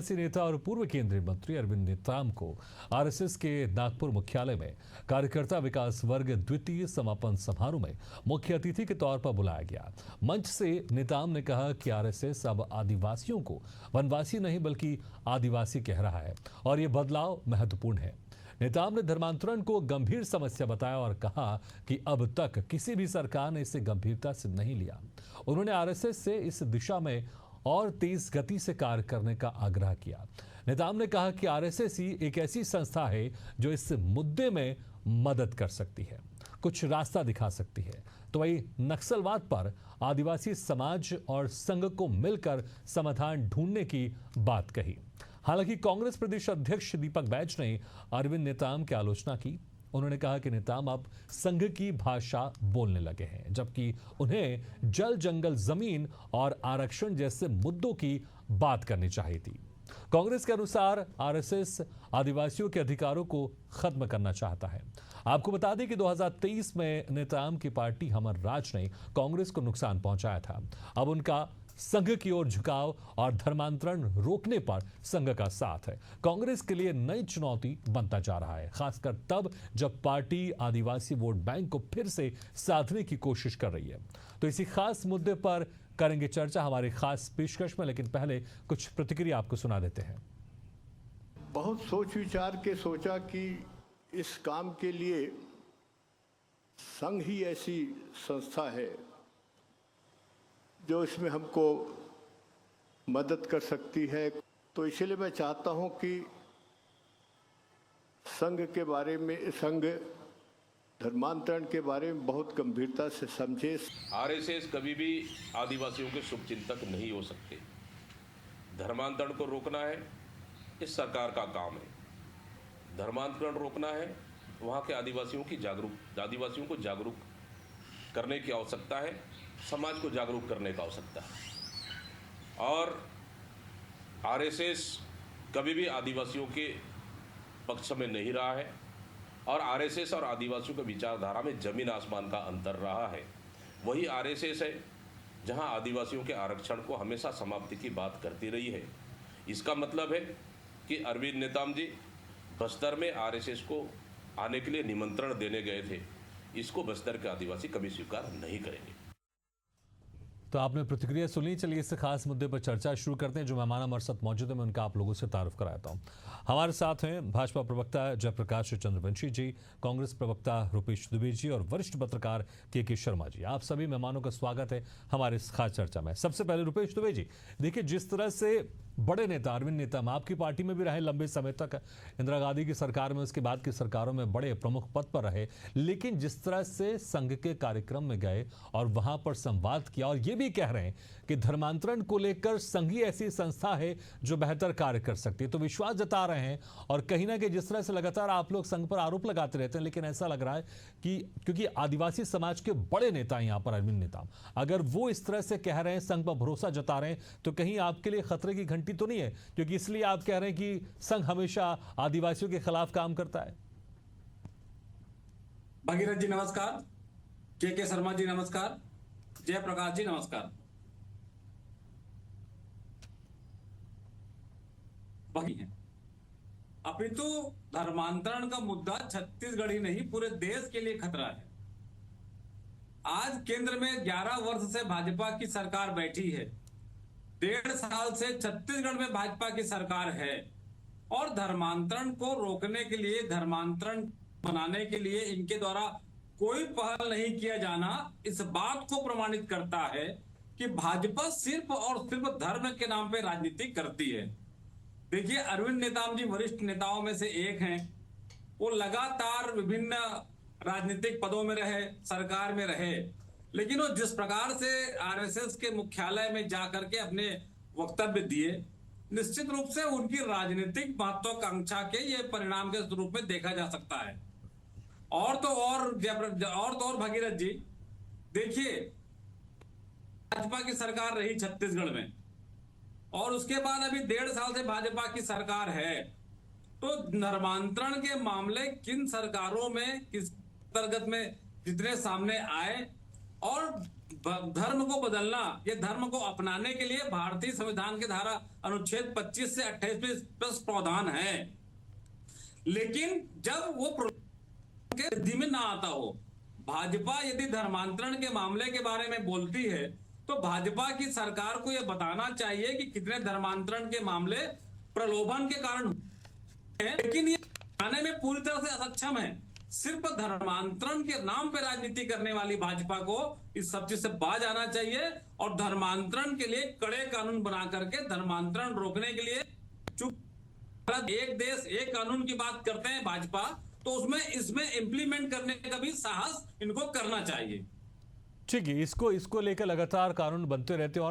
आदिवासी नेता और पूर्व केंद्रीय मंत्री अरविंद नेताम को आरएसएस के नागपुर मुख्यालय में कार्यकर्ता विकास वर्ग द्वितीय समापन समारोह में मुख्य अतिथि के तौर पर बुलाया गया। मंच से नेताम ने कहा कि आरएसएस अब आदिवासियों को वनवासी नहीं बल्कि आदिवासी कह रहा है और ये बदलाव महत्वपूर्ण है। नेताम ने धर्मांतरण को गंभीर समस्या बताया और कहा कि अब तक किसी भी सरकार ने इसे गंभीरता से नहीं लिया। उन्होंने आरएसएस से इस दिशा में और तेज गति से कार्य करने का आग्रह किया। नेताम ने कहा कि आरएसएस ही एक ऐसी संस्था है जो इस मुद्दे में मदद कर सकती है, कुछ रास्ता दिखा सकती है। तो वही नक्सलवाद पर आदिवासी समाज और संघ को मिलकर समाधान ढूंढने की बात कही। हालांकि कांग्रेस प्रदेश अध्यक्ष दीपक बैज ने अरविंद नेताम की आलोचना की। उन्होंने कहा कि नेताम अब संघ की भाषा बोलने लगे हैं, जबकि उन्हें जल जंगल जमीन और आरक्षण जैसे मुद्दों की बात करनी चाहिए थी। कांग्रेस के अनुसार आरएसएस आदिवासियों के अधिकारों को खत्म करना चाहता है। आपको बता दें कि 2023 में नेताम की पार्टी हमर राज ने कांग्रेस को नुकसान पहुंचाया था। अब उनका संघ की ओर झुकाव और धर्मांतरण रोकने पर संघ का साथ है कांग्रेस के लिए नई चुनौती बनता जा रहा है, खासकर तब जब पार्टी आदिवासी वोट बैंक को फिर से साधने की कोशिश कर रही है। तो इसी खास मुद्दे पर करेंगे चर्चा हमारे खास पेशकश में, लेकिन पहले कुछ प्रतिक्रिया आपको सुना देते हैं। बहुत सोच विचार के सोचा कि इस काम के लिए संघ ही ऐसी संस्था है जो इसमें हमको मदद कर सकती है। तो इसलिए मैं चाहता हूं कि संघ के बारे में, संघ धर्मांतरण के बारे में बहुत गंभीरता से समझे। आरएसएस कभी भी आदिवासियों के शुभचिंतक नहीं हो सकते। धर्मांतरण को रोकना है इस सरकार का काम है। धर्मांतरण रोकना है वहाँ के आदिवासियों को जागरूक करने की आवश्यकता है, समाज को जागरूक करने की आवश्यकता है। और आरएसएस कभी भी आदिवासियों के पक्ष में नहीं रहा है और आरएसएस और आदिवासियों के विचारधारा में जमीन आसमान का अंतर रहा है। वही आरएसएस है जहां आदिवासियों के आरक्षण को हमेशा समाप्ति की बात करती रही है। इसका मतलब है कि अरविंद नेताम जी बस्तर में आरएसएस को आने के लिए निमंत्रण देने गए थे। इसको बस्तर के आदिवासी कभी स्वीकार नहीं करेंगे। तो आपने प्रतिक्रिया सुनी। चलिए इस खास मुद्दे पर चर्चा शुरू करते हैं। जो मेहमान हमारे साथ मौजूद है मैं उनका आप लोगों से तारुफ कराता हूं। हमारे साथ हैं भाजपा प्रवक्ता जयप्रकाश चंद्रवंशी जी, कांग्रेस प्रवक्ता रुपेश दुबे जी और वरिष्ठ पत्रकार के शर्मा जी। आप सभी मेहमानों का स्वागत है हमारे इस खास चर्चा में। सबसे पहले रुपेश दुबे जी, देखिए जिस तरह से बड़े नेता अरविंद नेताम आपकी पार्टी में भी रहे लंबे समय तक, इंदिरा गांधी की सरकार में, उसके बाद की सरकारों में बड़े प्रमुख पद पर रहे, लेकिन जिस तरह से संघ के कार्यक्रम में गए और वहां पर संवाद किया और ये भी कह रहे हैं कि धर्मांतरण को लेकर संघ ही ऐसी संस्था है जो बेहतर कार्य कर सकती है, तो विश्वास जता रहे हैं। और कहीं ना कहीं जिस तरह से लगातार आप लोग संघ पर आरोप लगाते रहते हैं, लेकिन ऐसा लग रहा है कि क्योंकि आदिवासी समाज के बड़े नेता यहाँ पर अरविंद नेताम, अगर वो इस तरह से कह रहे हैं, संघ पर भरोसा जता रहे हैं, तो कहीं आपके लिए खतरे की घंटी तो नहीं है? क्योंकि इसलिए आप कह रहे हैं कि संघ हमेशा आदिवासियों के खिलाफ काम करता है। भगीरथ जी नमस्कार, के शर्मा जी नमस्कार, जयप्रकाश जी नमस्कार। वही है, अपितु धर्मांतरण का मुद्दा छत्तीसगढ़ ही नहीं पूरे देश के लिए खतरा है। आज केंद्र में 11 वर्ष से भाजपा की सरकार बैठी है, 1.5 साल से छत्तीसगढ़ में भाजपा की सरकार है और धर्मांतरण को रोकने के लिए, धर्मांतरण बनाने के लिए इनके द्वारा कोई पहल नहीं किया जाना इस बात को प्रमाणित करता है कि भाजपा सिर्फ और सिर्फ धर्म के नाम पे राजनीति करती है। देखिए, अरविंद नेताम जी वरिष्ठ नेताओं में से एक हैं। वो लगातार विभिन्न राजनीतिक पदों में रहे, सरकार में रहे, लेकिन वो जिस प्रकार से आरएसएस के मुख्यालय में जाकर के अपने वक्तव्य दिए, निश्चित रूप से उनकी राजनीतिक महत्वाकांक्षा के ये परिणाम के रूप में देखा जा सकता है। और तो और भगीरथ जी, देखिए भाजपा की सरकार रही छत्तीसगढ़ में और उसके बाद अभी 1.5 साल से भाजपा की सरकार है, तो धर्मांतरण के मामले किन सरकारों में किस अंतर्गत में जितने सामने आए और धर्म को बदलना, ये धर्म को अपनाने के लिए भारतीय संविधान के धारा अनुच्छेद 25 से 28 में स्पष्ट प्रावधान है। लेकिन जब वो के वृद्धि में ना आता हो, भाजपा यदि धर्मांतरण के मामले के बारे में बोलती है तो भाजपा की सरकार को यह बताना चाहिए कि कितने धर्मांतरण के मामले प्रलोभन के कारण हैं, लेकिन ये बताने में पूरी तरह से असक्षम है। सिर्फ धर्मांतरण के नाम पे राजनीति करने वाली भाजपा को इस सब चीज से बाज आना चाहिए और धर्मांतरण के लिए कड़े कानून बना करके धर्मांतरण रोकने के लिए चुप एक देश एक कानून की बात करते हैं भाजपा, तो उसमें इसमें इंप्लीमेंट करने का भी साहस इनको करना चाहिए। ठीक है, इसको लेकर लगातार कानून बनते रहते हैं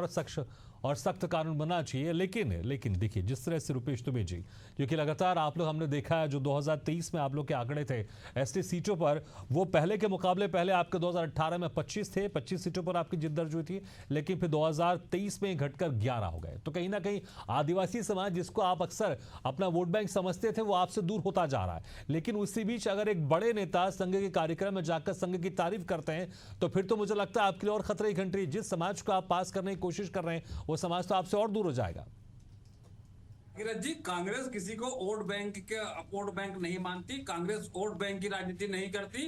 और सख्त कानून बनना चाहिए। लेकिन देखिए, जिस तरह से रुपेश दुबे जी, क्योंकि लगातार आप लोग हमने देखा है जो 2023 में आप लोग के आंकड़े थे एसटी सीटों पर, वो पहले के मुकाबले पहले आपके 2018 में 25 थे, 25 सीटों पर आपकी जीत दर्ज हुई थी, लेकिन फिर 2023 में घटकर 11 हो गए। तो कहीं ना कहीं आदिवासी समाज, जिसको आप अक्सर अपना वोट बैंक समझते थे, वो आपसे दूर होता जा रहा है। लेकिन उसी बीच अगर एक बड़े नेता संघ के कार्यक्रम में जाकर संघ की तारीफ करते हैं तो फिर तो मुझे लगता है आपके लिए और खतरे की घंटी। जिस समाज को आप पास करने की कोशिश कर रहे हैं वो समाज तो आपसे और दूर हो जाएगा। जी, कांग्रेस किसी को वोट बैंक नहीं मानती। कांग्रेस वोट बैंक की राजनीति नहीं करती।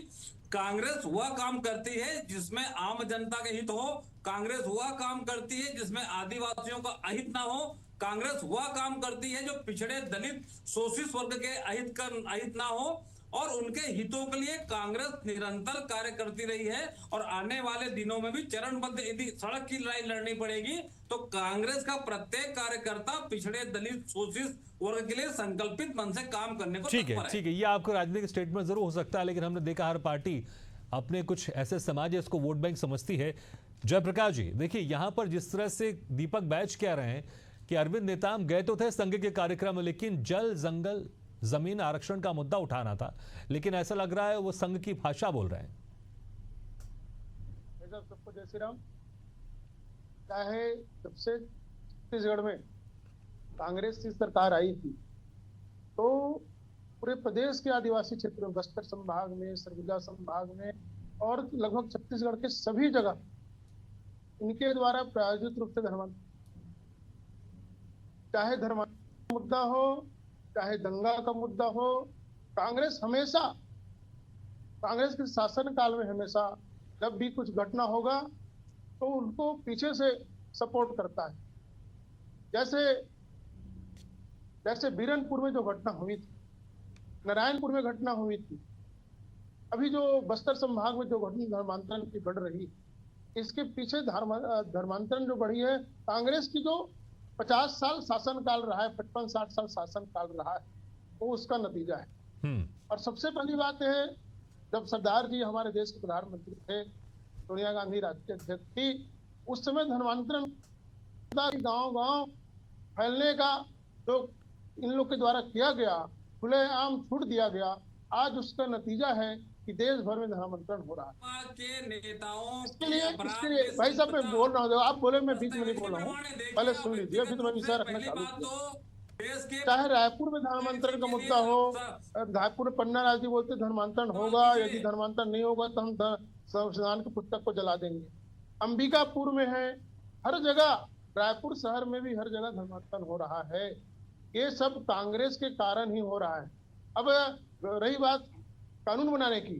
कांग्रेस वह काम करती है जिसमें आम जनता के हित हो। कांग्रेस वह काम करती है जिसमें आदिवासियों का अहित ना हो। कांग्रेस वह काम करती है जो पिछड़े, दलित, शोषित वर्ग के अहित ना हो, और उनके हितों के लिए कांग्रेस निरंतर कार्य करती रही है। और आने वाले दिनों में भी चरणबद्ध यदि सड़क की लड़ाई लड़नी पड़ेगी तो कांग्रेस का प्रत्येक कार्यकर्ता पिछड़े, दलित, शोषित वर्ग के लिए संकल्पित मन से काम करने को ठीक है, ये आपको राजनीतिक स्टेटमेंट जरूर हो सकता है, लेकिन हमने देखा हर पार्टी अपने कुछ ऐसे समाज है इसको वोट बैंक समझती है। जयप्रकाश जी, देखिए यहां पर जिस तरह से दीपक बैच कह रहे हैं कि अरविंद नेताम गए तो थे संघ के कार्यक्रम में, लेकिन जल, जंगल, जमीन आरक्षण का मुद्दा उठाना था, लेकिन ऐसा लग रहा है वो संघ की भाषा बोल रहे हैं। सबको जय श्री राम। चाहे जब से छत्तीसगढ़ में कांग्रेस की सरकार आई थी तो पूरे प्रदेश के आदिवासी क्षेत्रों में, बस्तर संभाग में, सरगुजा संभाग में और लगभग छत्तीसगढ़ के सभी जगह इनके द्वारा प्रायोजित रूप से चाहे धर्म मुद्दा हो, चाहे दंगा का मुद्दा हो, कांग्रेस के शासन काल में हमेशा जब भी कुछ घटना होगा तो उनको पीछे से सपोर्ट करता है। जैसे बीरनपुर में जो घटना हुई थी, नारायणपुर में घटना हुई थी, अभी जो बस्तर संभाग में जो घटना धर्मांतरण की बढ़ रही, इसके पीछे धर्मांतरण जो बढ़ी है, कांग्रेस की जो 50 साल शासन काल रहा है, 55-60 साल शासन काल रहा है, वो उसका नतीजा है। और सबसे पहली बात है, जब सरदार जी हमारे देश के प्रधानमंत्री थे, सोनिया गांधी राष्ट्रीय अध्यक्ष थी, उस समय धर्मांतरण गांव-गांव फैलने का जो इन लोग के द्वारा किया गया, खुलेआम छूट दिया गया, आज उसका नतीजा है कि देश भर में धर्मांतरण हो रहा है। के नेताओं इसके लिए भाई साहब मैं बोल रहा हूँ, आप बोले, मैं बीच में नहीं बोल रहा हूँ, पहले सुन लीजिए, अभी तो मैं विषय रखना चालू किया। चाहे रायपुर में धर्मांतरण का मुद्दा हो, रायपुर में पन्ना राजी बोलते धर्मांतरण होगा, यदि धर्मांतरण नहीं होगा तो हम संविधान की पुस्तक को जला देंगे। अंबिकापुर में है, हर जगह, रायपुर शहर में भी हर जगह धर्मांतरण हो रहा है। ये सब कांग्रेस के कारण ही हो रहा है। अब रही बात कानून बनाने की,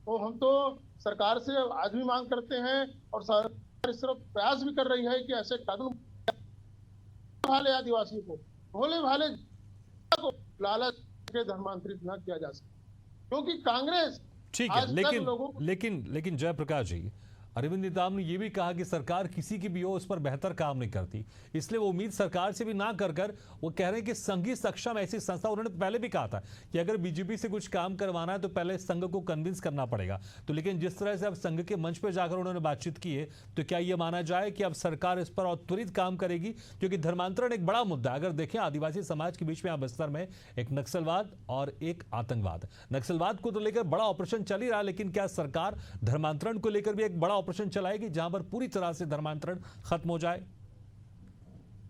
तो हम तो सरकार से आज भी मांग करते हैं और सरकार इस तरफ प्रयास भी कर रही है कि ऐसे कानून भाले आदिवासियों को, भोले भाले को लालच के धर्मांतरित न किया जा सके, क्योंकि कांग्रेस ठीक है। लेकिन जयप्रकाश जी, अरविंद नेताम ने यह भी कहा कि सरकार किसी की भी हो उस पर बेहतर काम नहीं करती, इसलिए वो उम्मीद सरकार से भी ना कर वो कह रहे हैं कि संघी सक्षम ऐसी संस्था, उन्होंने पहले भी कहा था कि अगर बीजेपी से कुछ काम करवाना है तो पहले संघ को कन्विंस करना पड़ेगा। तो लेकिन जिस तरह से अब संघ के मंच पर जाकर उन्होंने बातचीत की है, तो क्या यह माना जाए कि अब सरकार इस पर और त्वरित काम करेगी? क्योंकि धर्मांतरण एक बड़ा मुद्दा है। अगर देखें आदिवासी समाज के बीच में यहाँ बस्तर में एक नक्सलवाद और एक आतंकवाद, नक्सलवाद को तो लेकर बड़ा ऑपरेशन चल ही रहा है, लेकिन क्या सरकार धर्मांतरण को लेकर भी एक बड़ा ऑपरेशन चलाएगी जहां पर पूरी तरह से धर्मांतरण खत्म हो जाए?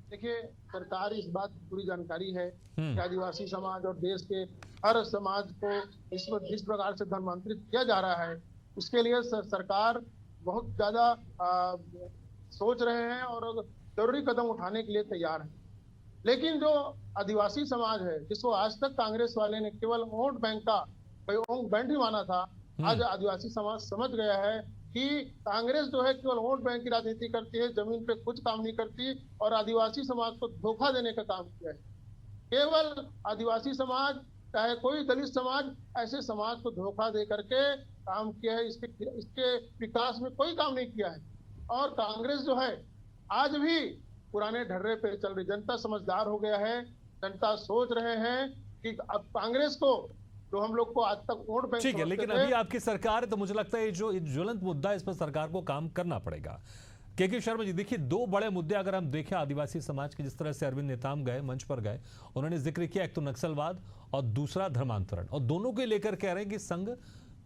देखिए, सरकार इस बात की पूरी जानकारी है कि आदिवासी समाज और देश के हर समाज को जिस प्रकार से धर्मांतरित किया जा रहा है, उसके लिए सरकार बहुत ज्यादा सोच रहे हैं और जरूरी कदम उठाने के लिए तैयार हैं। लेकिन जो आदिवासी समाज है, जिसको आज तक कांग्रेस वाले ने केवल वोट बैंक का वोट बैंक ही माना था, आज आदिवासी समाज समझ गया है कि कांग्रेस जो है केवल वोट बैंक की राजनीति करती है, जमीन पे कुछ काम नहीं करती और आदिवासी समाज को धोखा देने का काम किया है। केवल आदिवासी समाज, चाहे कोई दलित समाज, ऐसे समाज को धोखा दे करके काम किया है। इसके विकास में कोई काम नहीं किया है। और कांग्रेस जो है आज भी पुराने ढर्रे पे चल रही। जनता समझदार हो गया है, जनता सोच रहे हैं कि अब कांग्रेस को, जो हम लोग को आज तक वोट बैंक ठीक है, लेकिन अभी आपकी सरकार है तो मुझे लगता है जो ज्वलंत मुद्दा है इस पर सरकार को काम करना पड़ेगा। के शर्मा जी, देखिए दो बड़े मुद्दे अगर हम देखें आदिवासी समाज के, जिस तरह से अरविंद नेताम गए मंच पर गए, उन्होंने जिक्र किया, एक तो नक्सलवाद और दूसरा धर्मांतरण, और दोनों को लेकर कह रहे हैं कि संघ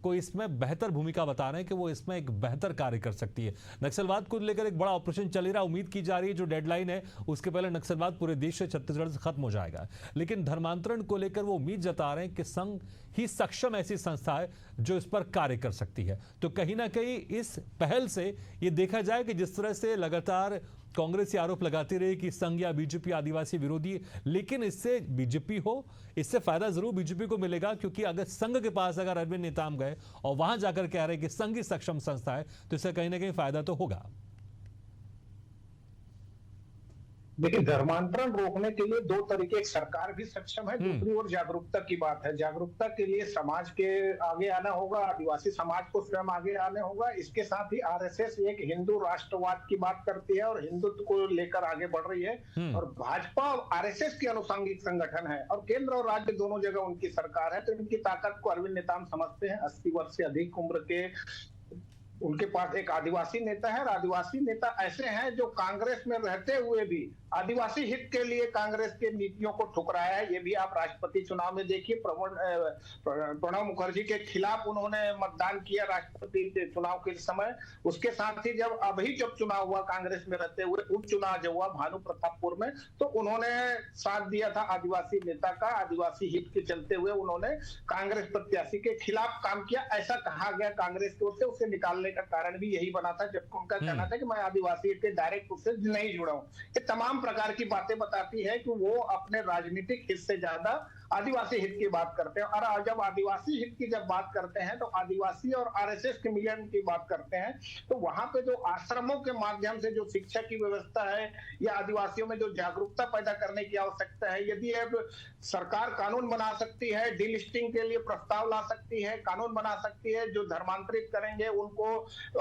को इसमें बेहतर भूमिका बता रहे हैं कि वो इसमें एक बेहतर कार्य कर सकती है। नक्सलवाद को लेकर एक बड़ा ऑपरेशन चल रहा है, उम्मीद की जा रही है जो डेडलाइन है उसके पहले नक्सलवाद पूरे देश से, छत्तीसगढ़ से खत्म हो जाएगा। लेकिन धर्मांतरण को लेकर वो उम्मीद जता रहे हैं कि संघ ही सक्षम ऐसी संस्था है जो इस पर कार्य कर सकती है। तो कहीं ना कहीं इस पहल से ये देखा जाए कि जिस तरह से लगातार कांग्रेस ये आरोप लगाती रही कि संघ या बीजेपी आदिवासी विरोधी है, लेकिन इससे बीजेपी हो, इससे फायदा जरूर बीजेपी को मिलेगा, क्योंकि अगर संघ के पास अगर अरविंद नेताम गए और वहां जाकर कह रहे हैं कि संघ ही सक्षम संस्था है, तो इससे कहीं ना कहीं फायदा तो होगा। देखिए, धर्मांतरण रोकने के लिए दो तरीके, एक सरकार भी सक्षम है, दूसरी ओर जागरूकता की बात है। जागरूकता के लिए समाज के आगे आना होगा, आदिवासी समाज को स्वयं आगे आने होगा। इसके साथ ही आरएसएस एक हिंदू राष्ट्रवाद की बात करती है और हिंदुत्व को लेकर आगे बढ़ रही है, और भाजपा आरएसएस की अनुषंगिक संगठन है और केंद्र और राज्य दोनों जगह उनकी सरकार है। तो इनकी ताकत को अरविंद नेताम समझते हैं। 80 वर्ष से अधिक उम्र के उनके पास एक आदिवासी नेता है, और आदिवासी नेता ऐसे हैं जो कांग्रेस में रहते हुए भी आदिवासी हित के लिए कांग्रेस के नीतियों को ठुकराया है। ये भी आप राष्ट्रपति चुनाव में देखिए, प्रणब मुखर्जी के खिलाफ उन्होंने मतदान किया राष्ट्रपति चुनाव के समय। उसके साथ ही जब चुनाव हुआ कांग्रेस में रहते हुए, उपचुनाव जब हुआ भानु प्रतापपुर में, तो उन्होंने साथ दिया था आदिवासी नेता का। आदिवासी हित के चलते हुए उन्होंने कांग्रेस प्रत्याशी के खिलाफ काम किया, ऐसा कहा गया कांग्रेस की ओर से। उसे निकालने का कारण भी यही बना था, जबकि उनका कहना था कि मैं आदिवासी हित के डायरेक्ट रूप से नहीं जुड़ा हूं। ये तमाम प्रकार की बातें बताती है कि वो अपने राजनीतिक हित से ज्यादा आदिवासी हित की बात करते हैं। और जब आदिवासी हित की बात करते हैं तो आदिवासी और आरएसएस के मिलन की बात करते हैं, तो वहां पे जो आश्रमों के माध्यम से जो शिक्षा की व्यवस्था है या आदिवासियों में जो जागरूकता पैदा करने की आवश्यकता है, यदि अब सरकार कानून बना सकती है, डीलिस्टिंग के लिए प्रस्ताव ला सकती है, कानून बना सकती है, जो धर्मांतरित करेंगे उनको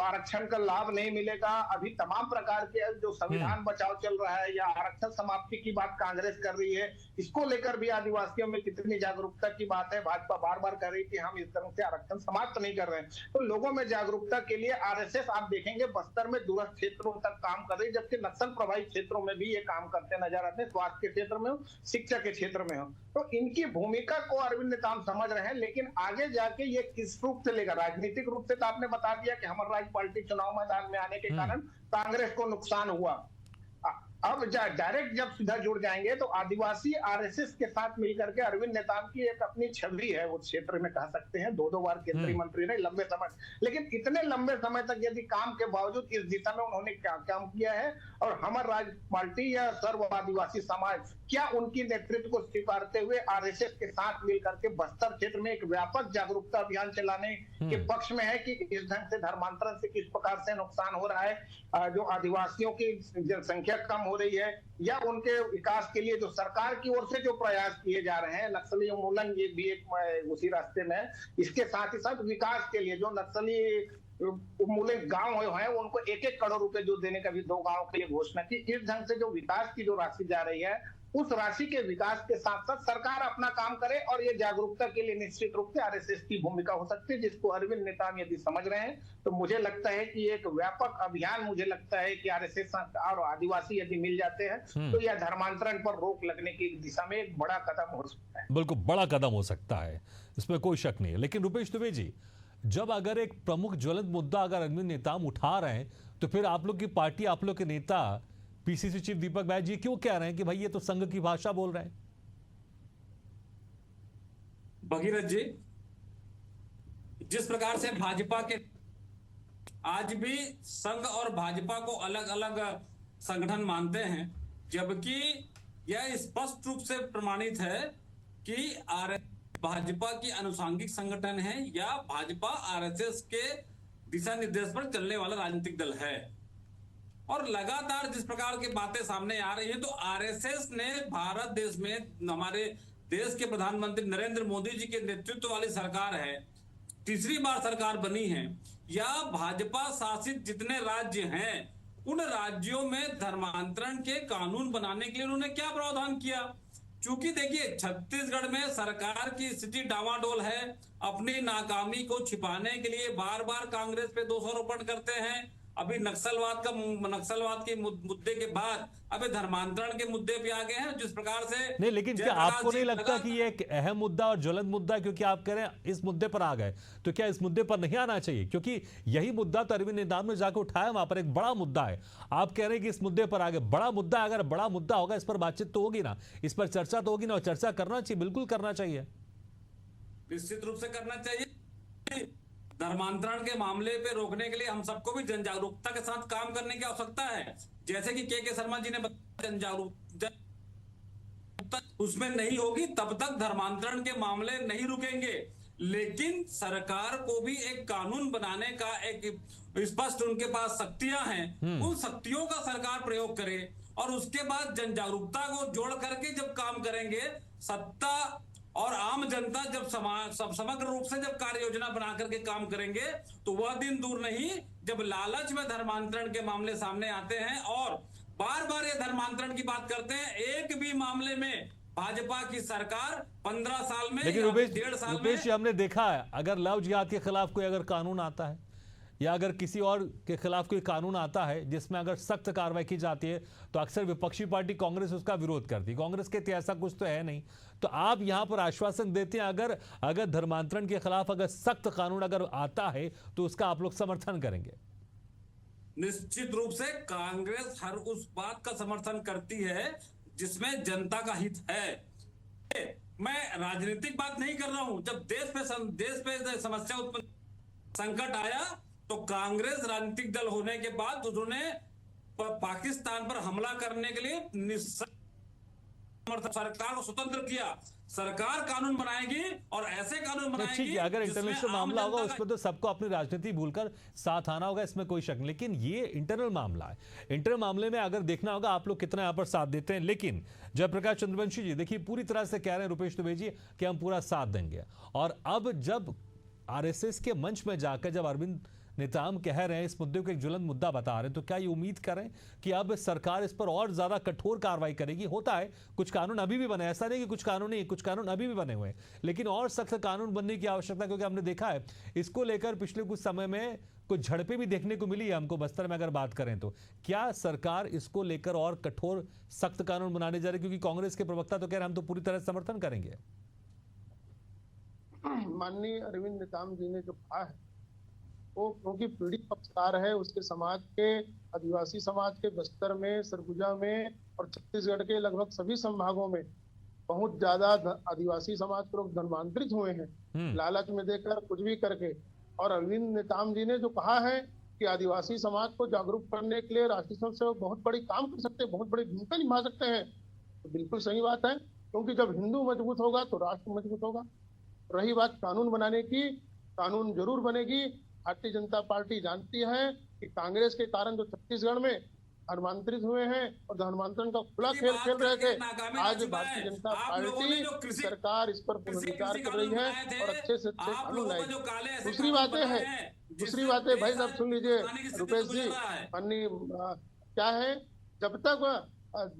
आरक्षण का लाभ नहीं मिलेगा। अभी तमाम प्रकार के जो संविधान बचाव चल रहा है या आरक्षण समाप्ति की बात कांग्रेस कर रही है, इसको लेकर भी आदिवासियों में कितनी जागरूकता की बात है। भाजपा बार बार कह रही है कि हम इस तरह से आरक्षण समाप्त नहीं कर रहे हैं। तो लोगों में जागरूकता के लिए आरएसएस आप देखेंगे बस्तर में दूरस्थ क्षेत्रों तक काम कर रही है, जबकि नक्सल प्रभावित क्षेत्रों में भी ये काम करते नजर आते हैं, स्वास्थ्य के क्षेत्र में हो, शिक्षा के क्षेत्र में हो। तो इनकी भूमिका को अरविंद नेताम समझ रहे हैं, लेकिन आगे जाके ये किस रूप से लेगा। राजनीतिक रूप से तो आपने बता दिया कि हमर राज पार्टी चुनाव मैदान में आने के कारण कांग्रेस को नुकसान हुआ। अब डायरेक्ट जब सीधा जुड़ जाएंगे तो आदिवासी आरएसएस के साथ मिलकर के अरविंद नेताम की एक अपनी छवि है उस क्षेत्र में, कह सकते हैं। 2 बार केंद्रीय मंत्री रहे लंबे समय, लेकिन इतने लंबे समय तक यदि काम के बावजूद इस दिशा में उन्होंने क्या काम किया है, और हमर राज पार्टी या सर्व आदिवासी समाज क्या उनकी नेतृत्व को स्वीकारते हुए आरएसएस के साथ मिलकर के बस्तर क्षेत्र में एक व्यापक जागरूकता अभियान चलाने के पक्ष में है कि इस ढंग से धर्मांतरण से किस प्रकार से नुकसान हो रहा है, जो आदिवासियों की जनसंख्या कम हो रही है, या उनके विकास के लिए जो सरकार की ओर से जो प्रयास किए जा रहे हैं, नक्सली उन्मूलन ये भी एक उसी रास्ते में है। इसके साथ ही साथ विकास के लिए जो नक्सली उन्मूलन गांव है उनको 1-1 करोड़ रुपए जो देने का भी 2 गांव के लिए घोषणा की। इस ढंग से जो विकास की जो राशि जा रही है, उस राशि के विकास के साथ साथ सरकार अपना काम करे, और ये जागरूकता के लिए निश्चित रूप से आरएसएस की भूमिका हो सकती है, जिसको अरविंद नेताम यदि समझ रहे हैं तो मुझे लगता है कि एक व्यापक अभियान, मुझे लगता है कि आरएसएस और आदिवासी यदि मिल जाते हैं तो यह धर्मांतरण पर रोक लगने की दिशा में एक बड़ा कदम हो सकता है। बिल्कुल बड़ा कदम हो सकता है, इसमें कोई शक नहीं है। लेकिन रुपेश दुबे जी, जब अगर एक प्रमुख ज्वलंत मुद्दा अगर अरविंद नेताम उठा रहे हैं, तो फिर आप लोग की पार्टी, आप लोग के नेता पीसीसी चीफ दीपक बैज जी क्यों कह रहे हैं कि भाई ये तो संघ की भाषा बोल रहे हैं? भगीरथ जी, जिस प्रकार से भाजपा के आज भी संघ और भाजपा को अलग अलग संगठन मानते हैं, जबकि यह स्पष्ट रूप से प्रमाणित है कि आरएसएस भाजपा की अनुषंगिक संगठन है या भाजपा आरएसएस के दिशा निर्देश पर चलने वाला राजनीतिक दल है। और लगातार जिस प्रकार की बातें सामने आ रही है, तो आरएसएस ने भारत देश में, हमारे देश के प्रधानमंत्री नरेंद्र मोदी जी के नेतृत्व वाली सरकार है, तीसरी बार सरकार बनी है, या भाजपा शासित जितने राज्य हैं उन राज्यों में धर्मांतरण के कानून बनाने के लिए उन्होंने क्या प्रावधान किया। चूंकि देखिए छत्तीसगढ़ में सरकार की स्थिति डावाडोल है, अपनी नाकामी को छिपाने के लिए बार बार कांग्रेस पे दोषारोपण करते हैं। अभी नक्सलवाद के मुद्दे के बाद अभी धर्मांतरण के मुद्दे पे आ गए हैं, जिस प्रकार से नहीं, लेकिन क्या आपको नहीं लगता कि ये एक अहम मुद्दा और ज्वलंत मुद्दा है? क्योंकि आप कह रहे हैं इस मुद्दे पर आ गए, तो क्या इस मुद्दे पर नहीं आना चाहिए? क्योंकि यही मुद्दा तो अरविंद नेताम ने जाकर उठाया, वहां पर एक बड़ा मुद्दा है। आप कह रहे हैं कि इस मुद्दे पर आ गए, बड़ा मुद्दा, अगर बड़ा मुद्दा होगा इस पर बातचीत तो होगी ना, इस पर चर्चा तो होगी ना, और चर्चा करना चाहिए, बिल्कुल करना चाहिए, निश्चित रूप से करना चाहिए। धर्मांतरण के मामले पे रोकने के लिए हम सबको भी जन जागरूकता के साथ काम करने की आवश्यकता है। जैसे कि के शर्मा जी ने बताया, जन जागरूकता उसमें नहीं होगी तब तक धर्मांतरण के मामले नहीं रुकेंगे। लेकिन सरकार को भी एक कानून बनाने का एक स्पष्ट उनके पास शक्तियां हैं, उन शक्तियों का सरकार प्रयोग करे और उसके बाद जन जागरूकता को जोड़ करके जब काम करेंगे, सत्ता और आम जनता जब समग्र रूप से जब कार्य योजना बना करके काम करेंगे, तो वह दिन दूर नहीं जब लालच में धर्मांतरण के मामले सामने आते हैं और बार बार ये धर्मांतरण की बात करते हैं। एक भी मामले में भाजपा की सरकार 15 साल में, लेकिन डेढ़ साल में, हमने देखा है, अगर लव जिहाद के खिलाफ कोई अगर कानून आता है या अगर किसी और के खिलाफ कोई कानून आता है जिसमें अगर सख्त कार्रवाई की जाती है, तो अक्सर विपक्षी पार्टी कांग्रेस उसका विरोध करती है। कांग्रेस के ऐसा कुछ तो है नहीं, तो आप यहां पर आश्वासन देते हैं अगर धर्मांतरण के खिलाफ अगर सख्त कानून अगर आता है तो उसका आप लोग समर्थन करेंगे? निश्चित रूप से कांग्रेस हर उस बात का समर्थन करती है जिसमें जनता का हित है। मैं राजनीतिक बात नहीं कर रहा हूं। जब देश पे समस्या उत्पन्न, संकट आया, तो कांग्रेस राजनीतिक दल होने के बाद उन्होंने पाकिस्तान पर हमला करने के लिए सरकार को स्वतंत्र किया। सरकार कानून बनाएगी और ऐसे कानून बनाएगी। ठीक है, अगर इंटरनेशनल मामला होगा उसमें तो सबको अपनी राजनीति भूलकर साथ आना होगा, इसमें कोई शक नहीं। लेकिन ये इंटरनल मामला है, इंटरनल मामले में अगर देखना होगा आप लोग कितना यहाँ पर साथ देते हैं। लेकिन जयप्रकाश चंद्रवंशी जी देखिए पूरी तरह से कह रहे हैं रुपेश दुबे जी कि हम पूरा साथ देंगे, और अब जब आरएसएस के मंच में जाकर जब अरविंद नेताम कह रहे हैं, इस मुद्दे को एक ज्वलंत मुद्दा बता रहे हैं, तो क्या ये उम्मीद करें कि अब सरकार इस पर और ज्यादा कठोर कार्रवाई करेगी? होता है कुछ कानून अभी भी बने, ऐसा नहीं कि कुछ कानून नहीं, कुछ कानून अभी भी बने हुए हैं, लेकिन और सख्त कानून बनने की आवश्यकता, क्योंकि हमने देखा है इसको लेकर पिछले कुछ समय में कुछ झड़पें भी देखने को मिली है हमको बस्तर में अगर बात करें तो। क्या सरकार इसको लेकर और कठोर सख्त कानून बनाने जा रही है? क्योंकि कांग्रेस के प्रवक्ता तो कह रहे हैं हम तो पूरी तरह समर्थन करेंगे। माननीय अरविंद नेताम जी ने जो कहा है वो क्योंकि पीड़ित पक्षकार है, उसके समाज के, आदिवासी समाज के बस्तर में, सरगुजा में और छत्तीसगढ़ के लगभग सभी संभागों में बहुत ज्यादा आदिवासी समाज के लोग धर्मांतरित हुए हैं, लालच में देकर कुछ भी करके। और अरविंद नेताम जी ने जो कहा है कि आदिवासी समाज को जागरूक करने के लिए राष्ट्रीय से बहुत बड़ी काम कर सकते हैं, बहुत बड़ी भूमिका निभा सकते हैं, तो बिल्कुल सही बात है। क्योंकि जब हिंदू मजबूत होगा तो राष्ट्र मजबूत होगा। रही बात कानून बनाने की, कानून जरूर बनेगी। भारतीय जनता पार्टी जानती है कि कांग्रेस के कारण जो छत्तीसगढ़ में धर्मांतरित हुए हैं और धर्मांतरण का खुला खेल खेल रहे थे, आज भारतीय जनता पार्टी सरकार इस पर पुनर्विचार कर रही है और अच्छे से अच्छे कानून लाएगी। दूसरी बात है भाई साहब सुन लीजिए रुपेश जी, अन्य क्या है, जब तक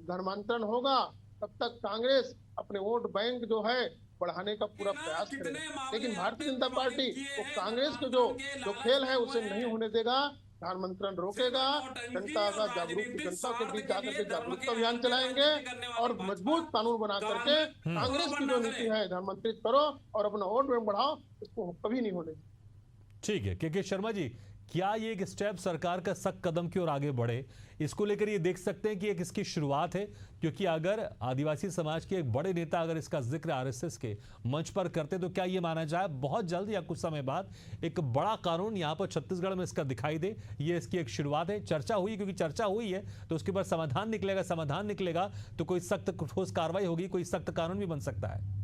धर्मांतरण होगा तब तक कांग्रेस अपने वोट बैंक जो है बढ़ाने का पूरा प्रयास करेगा। लेकिन भारतीय जनता पार्टी वो कांग्रेस के जो खेल है उसे नहीं होने देगा, धर्मांतरण रोकेगा, जनता का जनता के बीच जाकर के जागरूकता अभियान चलाएंगे और मजबूत कानून बना करके कांग्रेस की जो नीति है धर्मांतरित करो और अपना वोट बैंक बढ़ाओ, इसको कभी नहीं होने। ठीक है, के शर्मा जी क्या ये एक स्टेप सरकार का सख्त कदम की ओर आगे बढ़े, इसको लेकर ये देख सकते हैं कि एक इसकी शुरुआत है? क्योंकि अगर आदिवासी समाज के एक बड़े नेता अगर इसका जिक्र आरएसएस के मंच पर करते तो क्या ये माना जाए बहुत जल्द या कुछ समय बाद एक बड़ा कानून यहाँ पर छत्तीसगढ़ में इसका दिखाई दे? ये इसकी एक शुरुआत है। चर्चा हुई, क्योंकि चर्चा हुई है तो उसके बाद समाधान निकलेगा तो कोई सख्त ठोस कार्रवाई होगी, कोई सख्त कानून भी बन सकता है।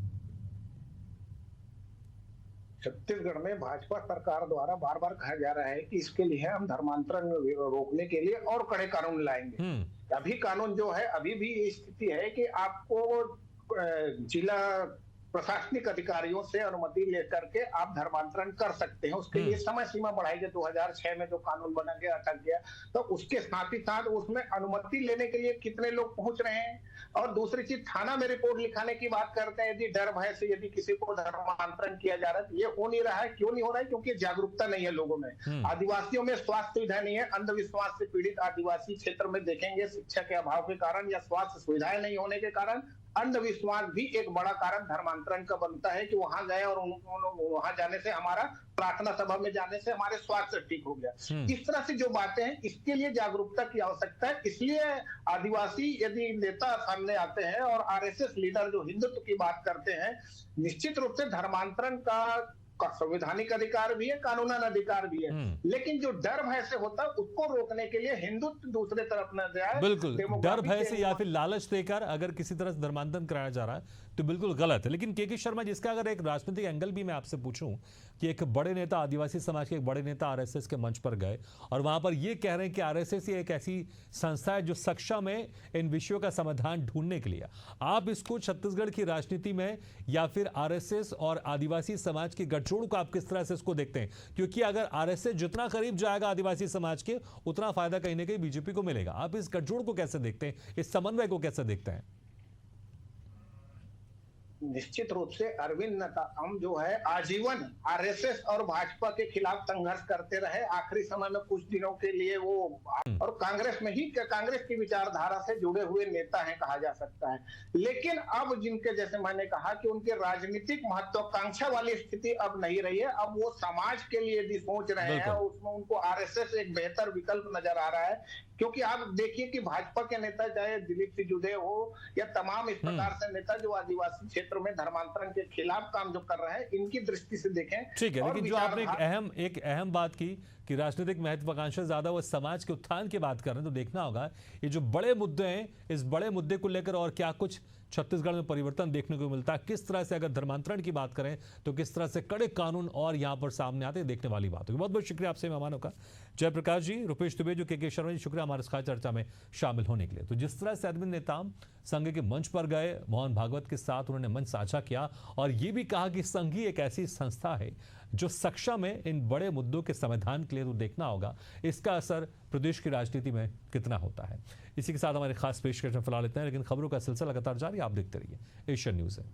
छत्तीसगढ़ में भाजपा सरकार द्वारा बार बार कहा जा रहा है कि इसके लिए हम धर्मांतरण रोकने के लिए और कड़े कानून लाएंगे। अभी कानून जो है, अभी भी ये स्थिति है कि आपको जिला प्रशासनिक अधिकारियों से अनुमति लेकर के आप धर्मांतरण कर सकते हैं। उसके लिए समय सीमा बढ़ाई गई, 2006 में जो कानून बना के अटक गया, तो उसके साथ ही साथ उसमें अनुमति लेने के लिए कितने लोग पहुंच रहे हैं। और दूसरी चीज, थाना में रिपोर्ट लिखाने की बात करते हैं, यदि डर भय से यदि किसी को धर्मांतरण किया जा रहा है तो ये हो नहीं रहा है। क्यों नहीं हो रहा है? क्योंकि जागरूकता नहीं है लोगों में। आदिवासियों में स्वास्थ्य सुविधा नहीं है। अंधविश्वास से पीड़ित आदिवासी क्षेत्र में देखेंगे, शिक्षा के अभाव के कारण या स्वास्थ्य सुविधाएं नहीं होने के कारण अंधविश्वास भी एक बड़ा कारण धर्मांतरण का बनता है कि वहां गए और वहां जाने से हमारा, प्रार्थना सभा में जाने से हमारे स्वास्थ्य ठीक हो गया। इस तरह से जो बातें हैं, इसके लिए जागरूकता की आवश्यकता है। इसलिए आदिवासी यदि नेता सामने आते हैं और आरएसएस लीडर जो हिंदुत्व की बात करते हैं, निश्चित रूप से धर्मांतरण का संवैधानिक अधिकार भी है, कानूनन अधिकार भी है, लेकिन जो डर भय से होता है उसको रोकने के लिए हिंदुत्व दूसरे तरफ न जाए। बिल्कुल, डर भय से या फिर लालच देकर अगर किसी तरह से धर्मांतरण कराया जा रहा है तो बिल्कुल गलत है। लेकिन के शर्मा, जिसका अगर एक राजनीतिक एंगल भी मैं आपसे पूछूं कि एक बड़े नेता, आदिवासी समाज के एक बड़े नेता आरएसएस के मंच पर गए और वहां पर ये कह रहे हैं कि आरएसएस एक ऐसी संस्था है जो सक्षम है इन विषयों का समाधान ढूंढने के लिए, आप इसको छत्तीसगढ़ की राजनीति में या फिर आरएसएस और आदिवासी समाज के गठजोड़ को आप किस तरह से इसको देखते हैं? क्योंकि अगर आरएसएस जितना करीब जाएगा आदिवासी समाज के, उतना फायदा कहीं ना कहीं बीजेपी को मिलेगा। आप इस गठजोड़ को कैसे देखते हैं, इस समन्वय को कैसे देखते हैं? निश्चित रूप से अरविंद नेताम जो है आजीवन आरएसएस और भाजपा के खिलाफ संघर्ष करते रहे। आखिरी समय में कुछ दिनों के लिए वो और कांग्रेस में ही, कांग्रेस की विचारधारा से जुड़े हुए नेता हैं कहा जा सकता है। लेकिन अब जिनके, जैसे मैंने कहा कि उनके राजनीतिक महत्वाकांक्षा वाली स्थिति अब नहीं रही है। अब वो समाज के लिए यदि सोच रहे हैं, उसमें उनको आरएसएस एक बेहतर विकल्प नजर आ रहा है। क्योंकि आप देखिए कि भाजपा के नेता, चाहे दिलीप सिंह हो या तमाम इस प्रकार से नेता जो आदिवासी क्षेत्र में धर्मांतरण के खिलाफ काम जो कर रहे हैं, इनकी दृष्टि से देखें। ठीक है, लेकिन जो आपने एक अहम बात की कि राजनीतिक महत्वाकांक्षा ज्यादा वो समाज के उत्थान की बात कर रहे हैं, तो देखना होगा ये जो बड़े मुद्दे हैं, इस बड़े मुद्दे को लेकर और क्या कुछ छत्तीसगढ़ में परिवर्तन देखने को मिलता है। किस तरह से अगर धर्मांतरण की बात करें तो किस तरह से कड़े कानून और यहां पर सामने आते हैं, देखने वाली बात होगी। बहुत बहुत शुक्रिया आपसे मेहमानों का, जयप्रकाश जी, रुपेश दुबे जो के शर्मा जी, शुक्रिया हमारे खास चर्चा में शामिल होने के लिए। तो जिस तरह से अरविंद नेताम संघ के मंच पर गए, मोहन भागवत के साथ उन्होंने मंच साझा किया और ये भी कहा कि संघ ही एक ऐसी संस्था है जो सक्षम है इन बड़े मुद्दों के समाधान के लिए। तो देखना होगा इसका असर प्रदेश की राजनीति में कितना होता है। इसी के साथ हमारे खास पेशकश में फिलहाल इतना है, लेकिन खबरों का सिलसिला लगातार जारी, आप देखते रहिए एशियन न्यूज़ है।